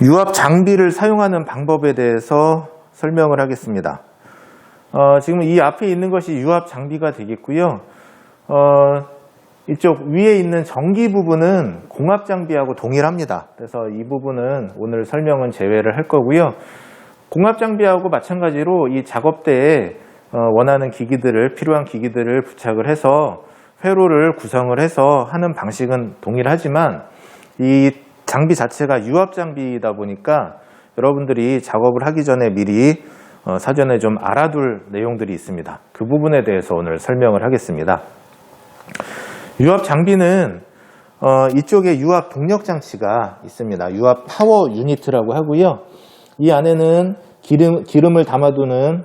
유압 장비를 사용하는 방법에 대해서 설명을 하겠습니다. 지금 이 앞에 있는 것이 유압 장비가 되겠고요. 이쪽 위에 있는 전기 부분은 공압 장비하고 동일합니다. 그래서 이 부분은 오늘 설명은 제외를 할 거고요. 공압 장비하고 마찬가지로 이 작업대에 원하는 기기들을, 필요한 기기들을 부착을 해서 회로를 구성을 해서 하는 방식은 동일하지만 이 장비 자체가 유압 장비이다 보니까 여러분들이 작업을 하기 전에 미리 사전에 좀 알아둘 내용들이 있습니다. 그 부분에 대해서 오늘 설명을 하겠습니다. 유압 장비는 이쪽에 유압 동력 장치가 있습니다. 유압 파워 유니트라고 하고요. 이 안에는 기름을 담아두는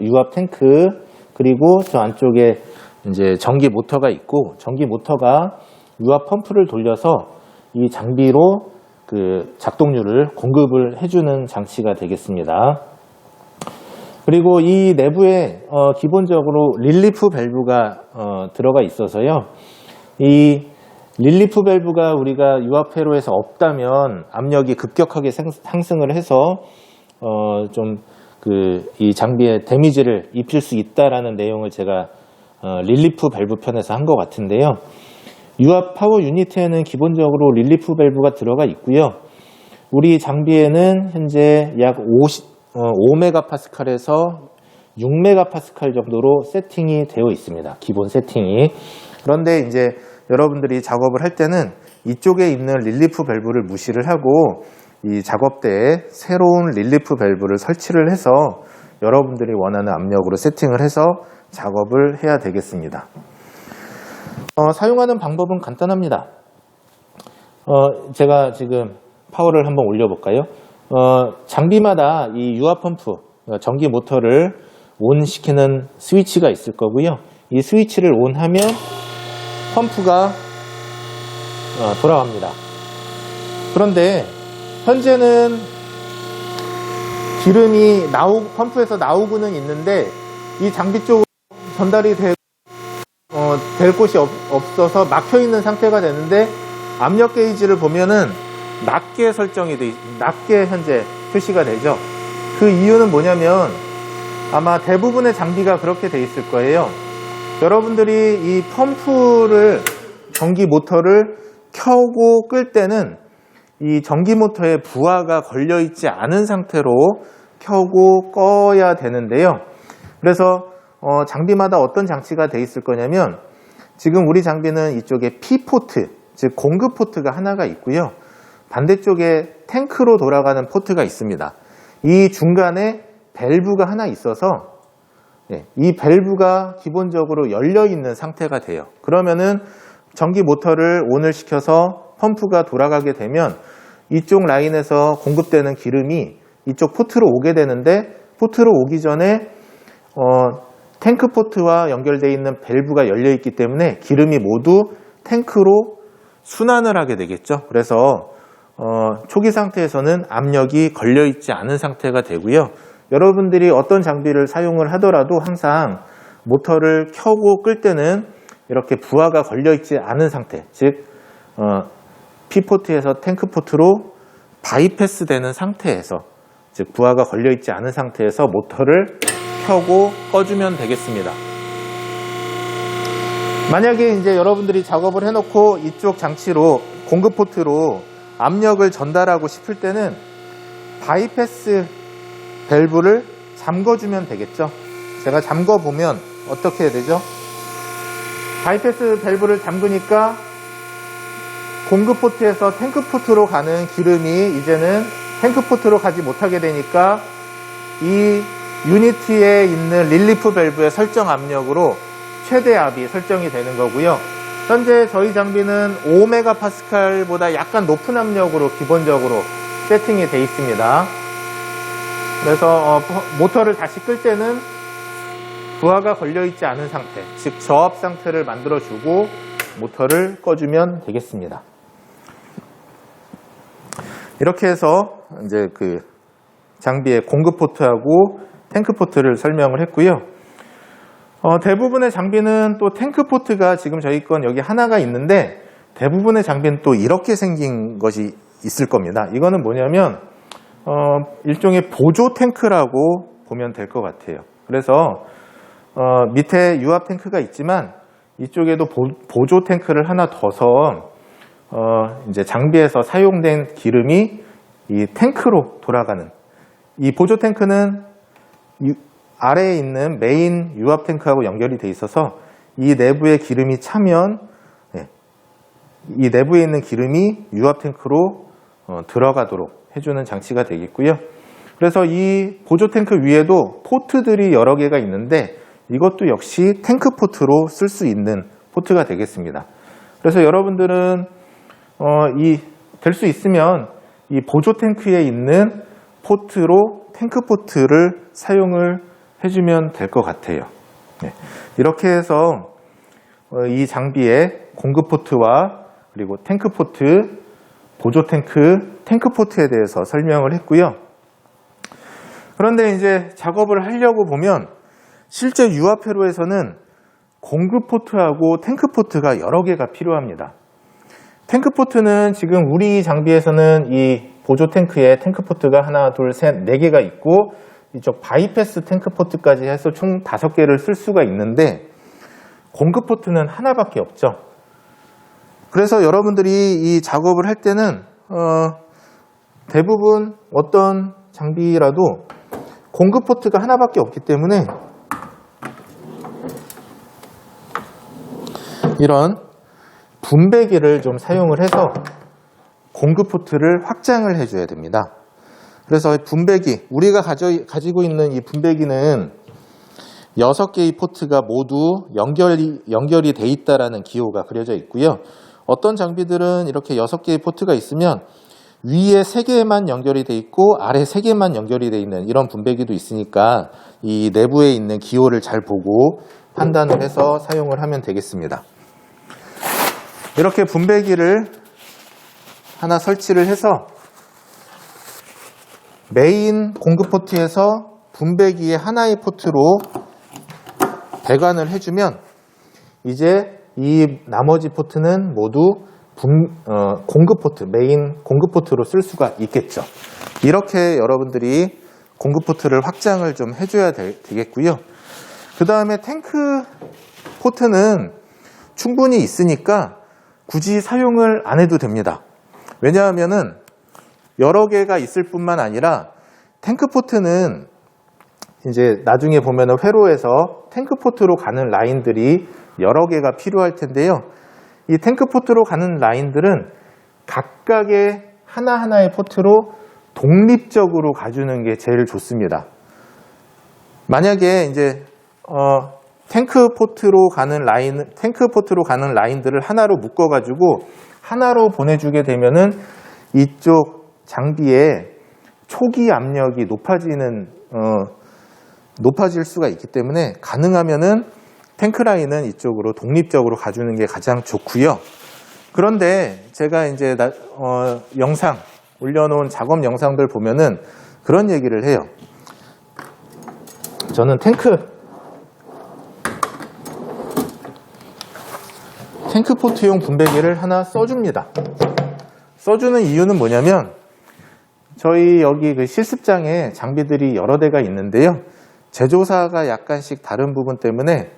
유압 탱크, 그리고 저 안쪽에 이제 전기 모터가 있고, 전기 모터가 유압 펌프를 돌려서 이 장비로 그 작동률을 공급을 해주는 장치가 되겠습니다. 그리고 이 내부에 기본적으로 릴리프 밸브가 들어가 있어서요. 이 릴리프 밸브가 우리가 유압 회로에서 없다면 압력이 급격하게 상승을 해서 좀 이 장비에 데미지를 입힐 수 있다라는 내용을 제가 릴리프 밸브 편에서 한 것 같은데요. 유압 파워 유니트에는 기본적으로 릴리프 밸브가 들어가 있고요. 우리 장비에는 현재 약 5메가파스칼에서 6메가파스칼 정도로 세팅이 되어 있습니다. 기본 세팅이. 그런데 이제 여러분들이 작업을 할 때는 이쪽에 있는 릴리프 밸브를 무시를 하고 이 작업대에 새로운 릴리프 밸브를 설치를 해서 여러분들이 원하는 압력으로 세팅을 해서 작업을 해야 되겠습니다. 사용하는 방법은 간단합니다. 제가 지금 파워를 한번 올려볼까요? 장비마다 이 유압 펌프, 전기 모터를 온 시키는 스위치가 있을 거고요. 이 스위치를 온 하면 펌프가 돌아갑니다. 그런데 현재는 기름이 펌프에서 나오고는 있는데 이 장비 쪽으로 전달이 될 곳이 없어서 막혀 있는 상태가 되는데, 압력 게이지를 보면은 낮게 낮게 현재 표시가 되죠. 그 이유는 뭐냐면 아마 대부분의 장비가 그렇게 돼 있을 거예요. 여러분들이 이 펌프를, 전기 모터를 켜고 끌 때는 이 전기 모터에 부하가 걸려 있지 않은 상태로 켜고 꺼야 되는데요. 그래서 장비마다 어떤 장치가 돼 있을 거냐면, 지금 우리 장비는 이쪽에 P포트, 즉 공급 포트가 하나가 있고요. 반대쪽에 탱크로 돌아가는 포트가 있습니다. 이 중간에 밸브가 하나 있어서 이 밸브가 기본적으로 열려 있는 상태가 돼요. 그러면은 전기 모터를 온을 시켜서 펌프가 돌아가게 되면 이쪽 라인에서 공급되는 기름이 이쪽 포트로 오게 되는데, 포트로 오기 전에 탱크 포트와 연결되어 있는 밸브가 열려 있기 때문에 기름이 모두 탱크로 순환을 하게 되겠죠. 그래서 초기 상태에서는 압력이 걸려 있지 않은 상태가 되고요. 여러분들이 어떤 장비를 사용을 하더라도 항상 모터를 켜고 끌 때는 이렇게 부하가 걸려 있지 않은 상태, 즉 P포트에서 탱크 포트로 바이패스 되는 상태에서, 즉 부하가 걸려 있지 않은 상태에서 모터를 켜고 꺼주면 되겠습니다. 만약에 이제 여러분들이 작업을 해놓고 이쪽 장치로, 공급 포트로 압력을 전달하고 싶을 때는 바이패스 밸브를 잠궈주면 되겠죠. 제가 잠궈보면 어떻게 해야 되죠? 바이패스 밸브를 잠그니까 공급 포트에서 탱크 포트로 가는 기름이 이제는 탱크 포트로 가지 못하게 되니까 이 유니티에 있는 릴리프 밸브의 설정 압력으로 최대압이 설정이 되는 거고요. 현재 저희 장비는 5메가파스칼보다 약간 높은 압력으로 기본적으로 세팅이 되어 있습니다. 그래서 모터를 다시 끌 때는 부하가 걸려 있지 않은 상태, 즉 저압 상태를 만들어주고 모터를 꺼주면 되겠습니다. 이렇게 해서 이제 그 장비의 공급 포트하고 탱크 포트를 설명을 했고요. 대부분의 장비는 또 탱크 포트가 지금 저희 건 여기 하나가 있는데, 대부분의 장비는 또 이렇게 생긴 것이 있을 겁니다. 이거는 뭐냐면 일종의 보조 탱크라고 보면 될 것 같아요. 그래서 밑에 유압 탱크가 있지만 이쪽에도 보조 탱크를 하나 둬서 이제 장비에서 사용된 기름이 이 탱크로 돌아가는, 이 보조 탱크는 아래에 있는 메인 유압 탱크하고 연결이 돼 있어서 이 내부에 기름이 차면 이 내부에 있는 기름이 유압 탱크로 들어가도록 해주는 장치가 되겠고요. 그래서 이 보조 탱크 위에도 포트들이 여러 개가 있는데 이것도 역시 탱크 포트로 쓸 수 있는 포트가 되겠습니다. 그래서 여러분들은 될 수 있으면 이 보조 탱크에 있는 포트로 탱크 포트를 사용을 해주면 될 것 같아요. 이렇게 해서 이 장비의 공급 포트와 그리고 탱크 포트, 보조 탱크, 탱크 포트에 대해서 설명을 했고요. 그런데 이제 작업을 하려고 보면 실제 유압 회로에서는 공급 포트하고 탱크 포트가 여러 개가 필요합니다. 탱크 포트는 지금 우리 장비에서는 이 보조 탱크에 탱크 포트가 하나, 둘, 셋, 네 개가 있고 이쪽 바이패스 탱크 포트까지 해서 총 5개를 쓸 수가 있는데 공급 포트는 하나밖에 없죠. 그래서 여러분들이 이 작업을 할 때는 대부분 어떤 장비라도 공급 포트가 하나밖에 없기 때문에 이런 분배기를 좀 사용을 해서 공급 포트를 확장을 해줘야 됩니다. 그래서 분배기, 우리가 가지고 있는 이 분배기는 6개의 포트가 모두 연결이 돼 있다라는 기호가 그려져 있고요. 어떤 장비들은 이렇게 6개의 포트가 있으면 위에 3개만 연결이 돼 있고 아래 3개만 연결이 돼 있는 이런 분배기도 있으니까 이 내부에 있는 기호를 잘 보고 판단을 해서 사용을 하면 되겠습니다. 이렇게 분배기를 하나 설치를 해서 메인 공급 포트에서 분배기의 하나의 포트로 배관을 해주면 이제 이 나머지 포트는 모두 공급 포트, 메인 공급 포트로 쓸 수가 있겠죠. 이렇게 여러분들이 공급 포트를 확장을 좀 해줘야 되겠고요. 그 다음에 탱크 포트는 충분히 있으니까 굳이 사용을 안 해도 됩니다. 왜냐하면은 여러 개가 있을 뿐만 아니라 탱크 포트는 이제 나중에 보면은 회로에서 탱크 포트로 가는 라인들이 여러 개가 필요할 텐데요. 이 탱크 포트로 가는 라인들은 각각의 하나하나의 포트로 독립적으로 가주는 게 제일 좋습니다. 만약에 이제 탱크 포트로 가는 라인들을 하나로 묶어가지고 하나로 보내주게 되면은 이쪽 장비의 초기 압력이 높아질 수가 있기 때문에 가능하면은 탱크 라인은 이쪽으로 독립적으로 가주는 게 가장 좋고요. 그런데 제가 이제 영상 올려놓은 작업 영상들 보면은 그런 얘기를 해요. 저는 탱크 포트용 분배기를 하나 써줍니다. 써주는 이유는 뭐냐면 저희 여기 그 실습장에 장비들이 여러 대가 있는데요. 제조사가 약간씩 다른 부분 때문에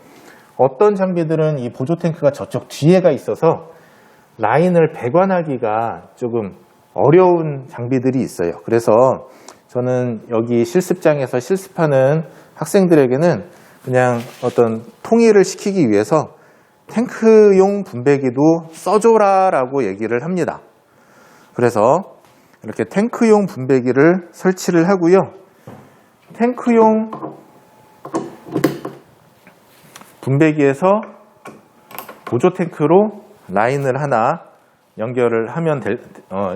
어떤 장비들은 이 보조 탱크가 저쪽 뒤에가 있어서 라인을 배관하기가 조금 어려운 장비들이 있어요. 그래서 저는 여기 실습장에서 실습하는 학생들에게는 그냥 어떤 통일을 시키기 위해서 탱크용 분배기도 써줘라 라고 얘기를 합니다. 그래서 이렇게 탱크용 분배기를 설치를 하고요. 탱크용 분배기에서 보조 탱크로 라인을 하나 연결을 하면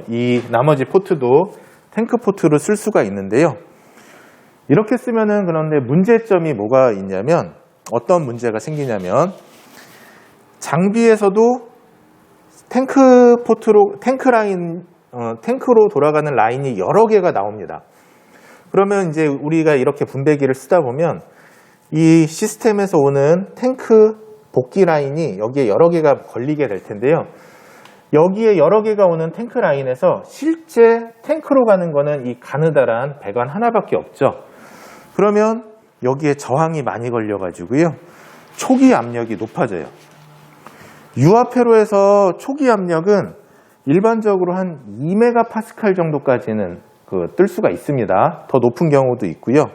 이 나머지 포트도 탱크 포트로 쓸 수가 있는데요. 이렇게 쓰면은 그런데 문제점이 뭐가 있냐면 어떤 문제가 생기냐면 장비에서도 탱크로 돌아가는 라인이 여러 개가 나옵니다. 그러면 이제 우리가 이렇게 분배기를 쓰다 보면 이 시스템에서 오는 탱크 복귀 라인이 여기에 여러 개가 걸리게 될 텐데요. 여기에 여러 개가 오는 탱크 라인에서 실제 탱크로 가는 거는 이 가느다란 배관 하나밖에 없죠. 그러면 여기에 저항이 많이 걸려가지고요. 초기 압력이 높아져요. 유압회로에서 초기 압력은 일반적으로 한 2메가파스칼 정도까지는 뜰 수가 있습니다. 더 높은 경우도 있고요.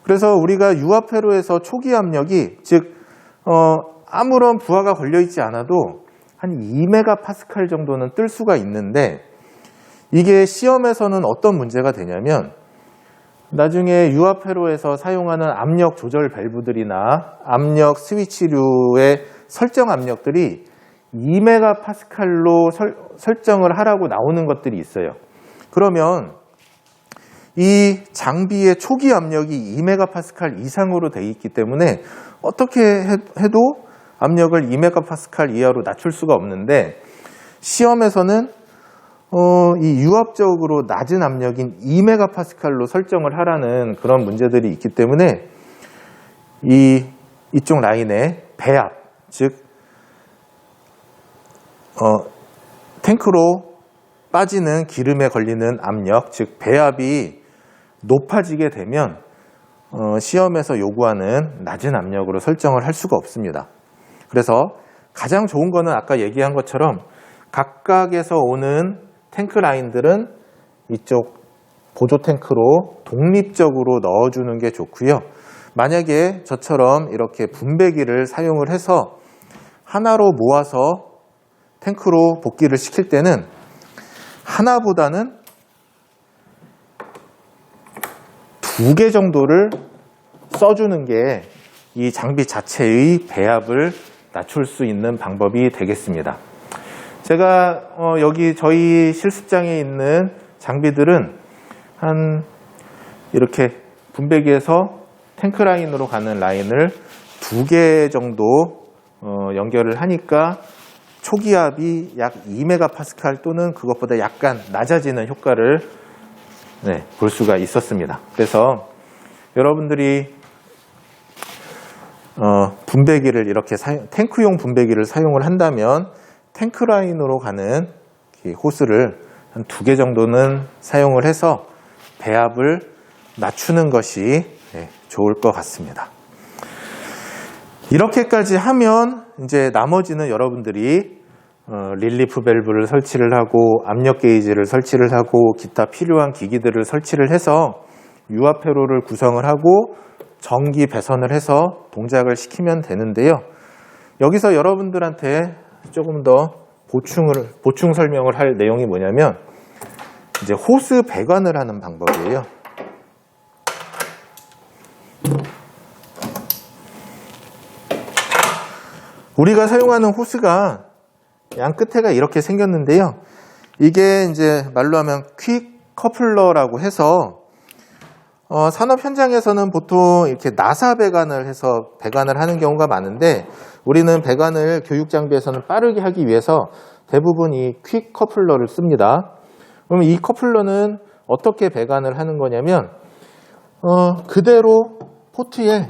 그래서 우리가 유압회로에서 초기 압력이 즉 아무런 부하가 걸려있지 않아도 한 2메가파스칼 정도는 뜰 수가 있는데 이게 시험에서는 어떤 문제가 되냐면 나중에 유압회로에서 사용하는 압력 조절 밸브들이나 압력 스위치류의 설정 압력들이 2메가파스칼로 설정을 하라고 나오는 것들이 있어요. 그러면 이 장비의 초기 압력이 2메가파스칼 이상으로 되어 있기 때문에 어떻게 해도 압력을 2메가파스칼 이하로 낮출 수가 없는데 시험에서는 이 유압적으로 낮은 압력인 2메가파스칼로 설정을 하라는 그런 문제들이 있기 때문에 이쪽 라인의 배압, 즉 탱크로 빠지는 기름에 걸리는 압력, 즉 배압이 높아지게 되면 시험에서 요구하는 낮은 압력으로 설정을 할 수가 없습니다. 그래서 가장 좋은 거는 아까 얘기한 것처럼 각각에서 오는 탱크 라인들은 이쪽 보조 탱크로 독립적으로 넣어주는 게 좋고요. 만약에 저처럼 이렇게 분배기를 사용을 해서 하나로 모아서 탱크로 복귀를 시킬 때는 하나보다는 2개 정도를 써주는 게 이 장비 자체의 배압을 낮출 수 있는 방법이 되겠습니다. 제가 여기 저희 실습장에 있는 장비들은 한 이렇게 분배기에서 탱크 라인으로 가는 라인을 2개 정도 연결을 하니까 초기압이 약 2메가파스칼 또는 그것보다 약간 낮아지는 효과를 볼 수가 있었습니다. 그래서 여러분들이 분배기를 이렇게 탱크용 분배기를 사용을 한다면 탱크 라인으로 가는 호스를 한 2개 정도는 사용을 해서 배압을 낮추는 것이 좋을 것 같습니다. 이렇게까지 하면 이제 나머지는 여러분들이 릴리프 밸브를 설치를 하고 압력 게이지를 설치를 하고 기타 필요한 기기들을 설치를 해서 유압회로를 구성을 하고 전기 배선을 해서 동작을 시키면 되는데요. 여기서 여러분들한테 조금 더 보충 설명을 할 내용이 뭐냐면 이제 호스 배관을 하는 방법이에요. 우리가 사용하는 호스가 양 끝에가 이렇게 생겼는데요. 이게 이제 말로 하면 퀵 커플러라고 해서 산업 현장에서는 보통 이렇게 나사 배관을 해서 배관을 하는 경우가 많은데 우리는 배관을 교육 장비에서는 빠르게 하기 위해서 대부분 이 퀵 커플러를 씁니다. 그럼 이 커플러는 어떻게 배관을 하는 거냐면 그대로 포트에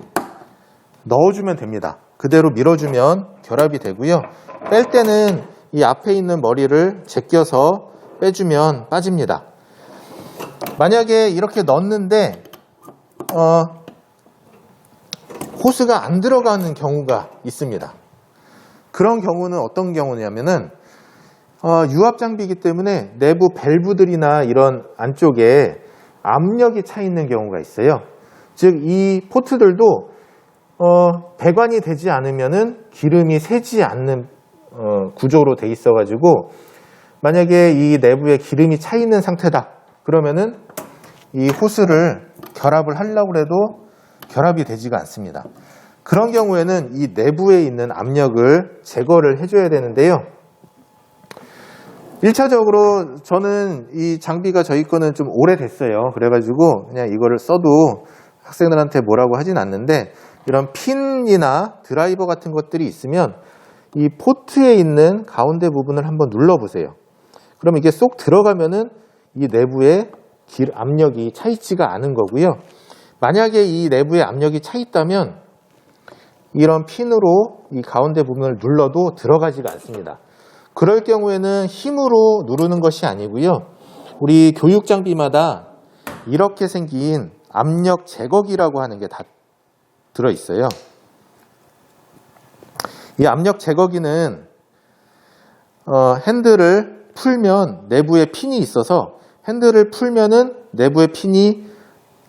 넣어주면 됩니다. 그대로 밀어주면 결합이 되고요. 뺄 때는 이 앞에 있는 머리를 제껴서 빼주면 빠집니다. 만약에 이렇게 넣었는데 호스가 안 들어가는 경우가 있습니다. 그런 경우는 어떤 경우냐면은 유압 장비이기 때문에 내부 밸브들이나 이런 안쪽에 압력이 차 있는 경우가 있어요. 즉 이 포트들도 배관이 되지 않으면은 기름이 새지 않는 구조로 돼 있어 가지고 만약에 이 내부에 기름이 차 있는 상태다 그러면은 이 호스를 결합을 하려고 해도 결합이 되지가 않습니다. 그런 경우에는 이 내부에 있는 압력을 제거를 해줘야 되는데요. 1차적으로 저는 이 장비가 저희 거는 좀 오래됐어요. 그래가지고 그냥 이거를 써도 학생들한테 뭐라고 하진 않는데 이런 핀이나 드라이버 같은 것들이 있으면 이 포트에 있는 가운데 부분을 한번 눌러보세요. 그럼 이게 쏙 들어가면은 이 내부에 압력이 차 있지가 않은 거고요. 만약에 이 내부에 압력이 차 있다면 이런 핀으로 이 가운데 부분을 눌러도 들어가지가 않습니다. 그럴 경우에는 힘으로 누르는 것이 아니고요. 우리 교육 장비마다 이렇게 생긴 압력 제거기라고 하는 게 다 들어있어요. 이 압력 제거기는 핸들을 풀면 내부에 핀이 있어서 핸들을 풀면은 내부의 핀이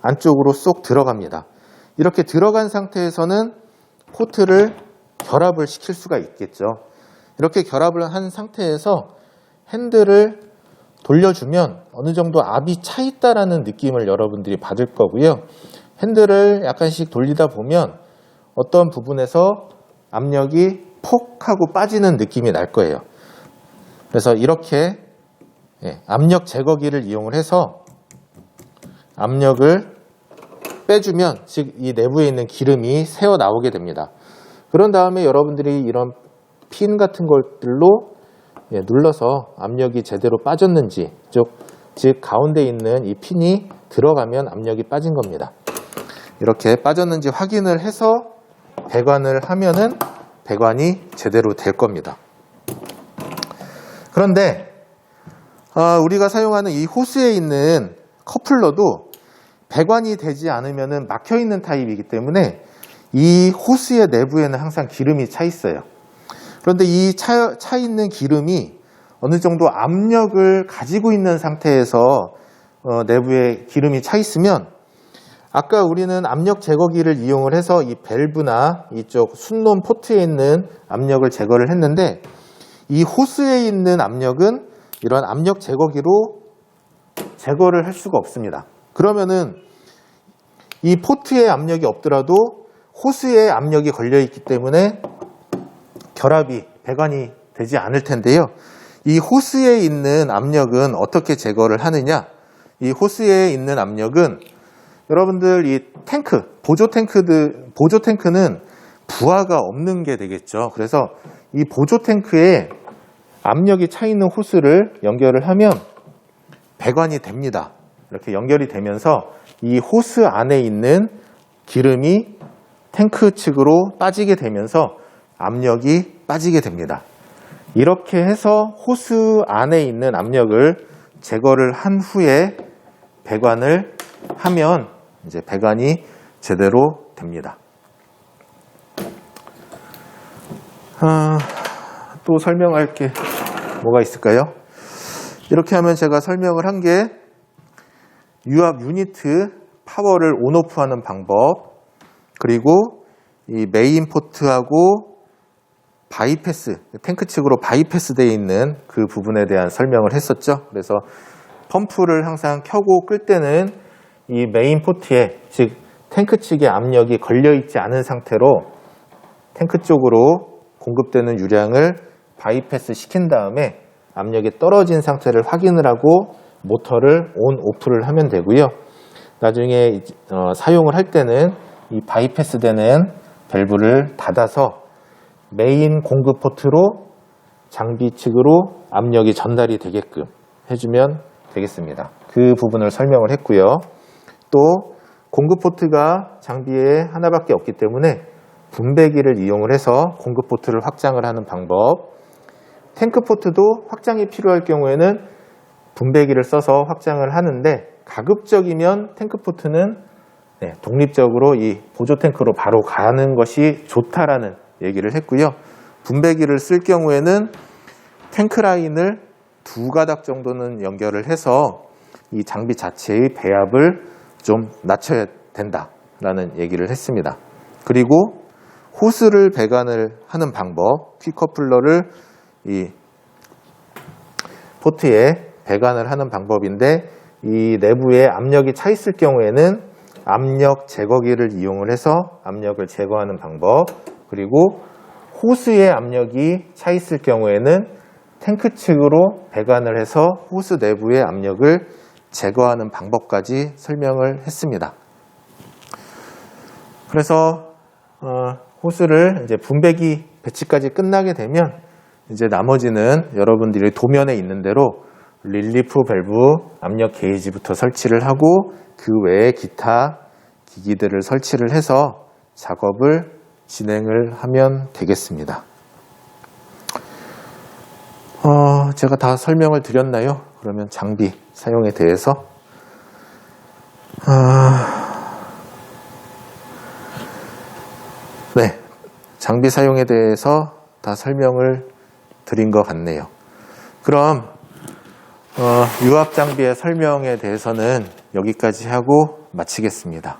안쪽으로 쏙 들어갑니다. 이렇게 들어간 상태에서는 포트를 결합을 시킬 수가 있겠죠. 이렇게 결합을 한 상태에서 핸들을 돌려주면 어느 정도 압이 차 있다라는 느낌을 여러분들이 받을 거고요. 핸들을 약간씩 돌리다 보면 어떤 부분에서 압력이 폭 하고 빠지는 느낌이 날 거예요. 그래서 이렇게 압력 제거기를 이용을 해서 압력을 빼주면 즉 이 내부에 있는 기름이 새어 나오게 됩니다. 그런 다음에 여러분들이 이런 핀 같은 것들로 눌러서 압력이 제대로 빠졌는지 즉 가운데 있는 이 핀이 들어가면 압력이 빠진 겁니다. 이렇게 빠졌는지 확인을 해서 배관을 하면은 배관이 제대로 될 겁니다. 그런데 우리가 사용하는 이 호스에 있는 커플러도 배관이 되지 않으면 막혀 있는 타입이기 때문에 이 호스의 내부에는 항상 기름이 차 있어요. 그런데 이 차 있는 기름이 어느 정도 압력을 가지고 있는 상태에서 내부에 기름이 차 있으면 아까 우리는 압력 제거기를 이용을 해서 이 밸브나 이쪽 순놈 포트에 있는 압력을 제거를 했는데 이 호스에 있는 압력은 이런 압력 제거기로 제거를 할 수가 없습니다. 그러면은 이 포트에 압력이 없더라도 호스에 압력이 걸려 있기 때문에 결합이 배관이 되지 않을 텐데요. 이 호스에 있는 압력은 어떻게 제거를 하느냐? 이 호스에 있는 압력은 여러분들 이 탱크, 보조 탱크는 부하가 없는 게 되겠죠. 그래서 이 보조 탱크에 압력이 차 있는 호스를 연결을 하면 배관이 됩니다. 이렇게 연결이 되면서 이 호스 안에 있는 기름이 탱크 측으로 빠지게 되면서 압력이 빠지게 됩니다. 이렇게 해서 호스 안에 있는 압력을 제거를 한 후에 배관을 하면 이제 배관이 제대로 됩니다. 또 설명할 게 뭐가 있을까요? 이렇게 하면 제가 설명을 한 게 유압 유니트 파워를 온오프 하는 방법, 그리고 이 메인 포트하고 바이패스, 탱크 측으로 바이패스 되어 있는 그 부분에 대한 설명을 했었죠. 그래서 펌프를 항상 켜고 끌 때는 이 메인 포트에, 즉 탱크 측에 압력이 걸려 있지 않은 상태로 탱크 쪽으로 공급되는 유량을 바이패스 시킨 다음에 압력이 떨어진 상태를 확인을 하고 모터를 온, 오프를 하면 되고요. 나중에 사용을 할 때는 이 바이패스 되는 밸브를 닫아서 메인 공급 포트로 장비 측으로 압력이 전달이 되게끔 해주면 되겠습니다. 그 부분을 설명을 했고요. 또 공급 포트가 장비에 하나밖에 없기 때문에 분배기를 이용을 해서 공급 포트를 확장을 하는 방법, 탱크 포트도 확장이 필요할 경우에는 분배기를 써서 확장을 하는데 가급적이면 탱크 포트는 독립적으로 이 보조 탱크로 바로 가는 것이 좋다라는 얘기를 했고요. 분배기를 쓸 경우에는 탱크 라인을 2가닥 정도는 연결을 해서 이 장비 자체의 배압을 좀 낮춰야 된다라는 얘기를 했습니다. 그리고 호스를 배관을 하는 방법, 퀵커플러를 이 포트에 배관을 하는 방법인데 이 내부에 압력이 차 있을 경우에는 압력 제거기를 이용을 해서 압력을 제거하는 방법, 그리고 호스에 압력이 차 있을 경우에는 탱크 측으로 배관을 해서 호스 내부의 압력을 제거하는 방법까지 설명을 했습니다. 그래서 호스를 이제 분배기 배치까지 끝나게 되면 이제 나머지는 여러분들이 도면에 있는 대로 릴리프 밸브 압력 게이지부터 설치를 하고 그 외에 기타 기기들을 설치를 해서 작업을 진행을 하면 되겠습니다. 제가 다 설명을 드렸나요? 그러면 장비 사용에 대해서 네, 장비 사용에 대해서 다 설명을 드린 것 같네요. 그럼 유압 장비의 설명에 대해서는 여기까지 하고 마치겠습니다.